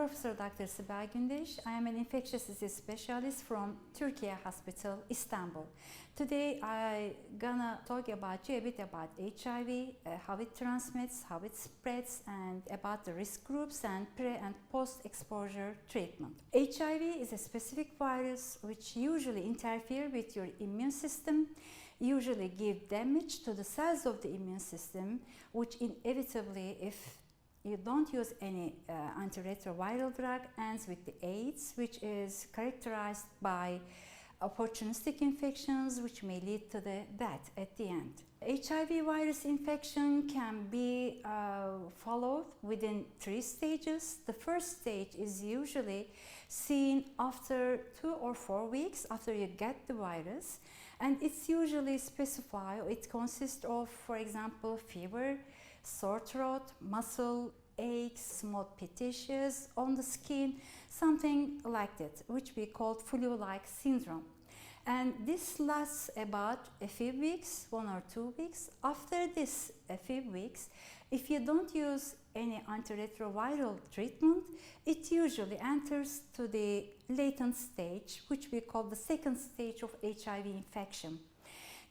Professor Dr. Sibel Gündeş. I am an infectious disease specialist from Türkiye Hospital, Istanbul. Today I gonna talk about you a bit about HIV, how it transmits, how it spreads, and about the risk groups and pre and post exposure treatment. HIV is a specific virus which usually interfere with your immune system, usually give damage to the cells of the immune system, which inevitably, if you don't use any antiretroviral drug, ends with the AIDS, which is characterized by opportunistic infections which may lead to the death at the end. HIV virus infection can be followed within 3 stages. The first stage is usually seen after 2 or 4 weeks after you get the virus, and it's usually specified. It consists of, for example, fever, sore throat, muscle aches, small petechias on the skin, something like that, which we call flu-like syndrome. And this lasts about a few weeks, 1 or 2 weeks. After this a few weeks, if you don't use any antiretroviral treatment, it usually enters to the latent stage, which we call the second stage of HIV infection.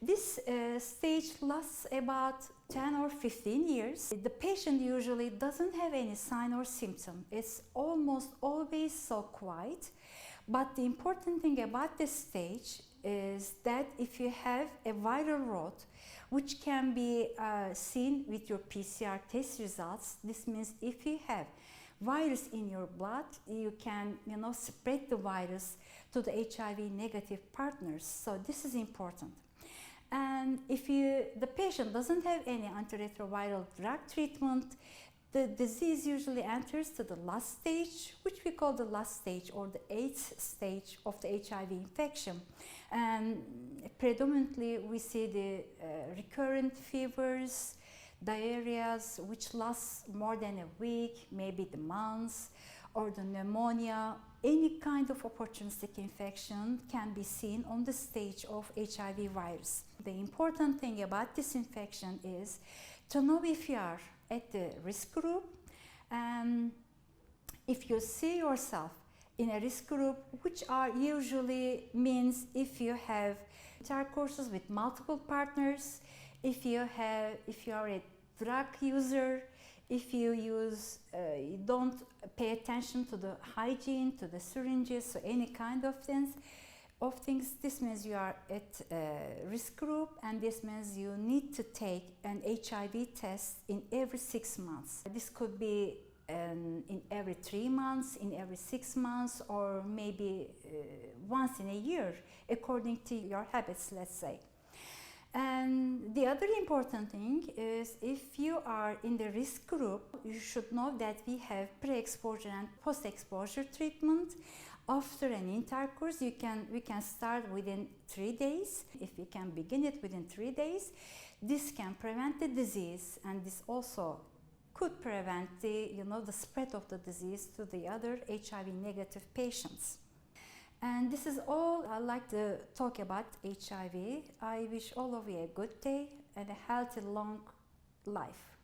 This stage lasts about 10 or 15 years. The patient usually doesn't have any sign or symptom. It's almost always so quiet. But the important thing about this stage is that if you have a viral load, which can be seen with your PCR test results, this means if you have virus in your blood, you can spread the virus to the HIV negative partners. So this is important. And if the patient doesn't have any antiretroviral drug treatment, the disease usually enters to the last stage, which we call the last stage or the 8th stage of the HIV infection. And predominantly we see the recurrent fevers, diarrheas, which lasts more than a week, maybe the months, or the pneumonia. Any kind of opportunistic infection can be seen on the stage of HIV virus. The important thing about this infection is to know if you are at the risk group, and if you see yourself in a risk group, which are usually means if you have intercourses with multiple partners, if you are a drug user, if you don't pay attention to the hygiene, to the syringes, so any kind of things, this means you are at a risk group, and this means you need to take an HIV test in every 6 months. This could be in every 3 months, in every 6 months, or maybe once in a year, according to your habits, let's say. And the other important thing is if you are in the risk group, you should know that we have pre-exposure and post-exposure treatment. After an intercourse, we can start within 3 days. If we can begin it within 3 days, this can prevent the disease, and this also could prevent the spread of the disease to the other HIV negative patients. And this is all I'd like to talk about HIV. I wish all of you a good day and a healthy, long life.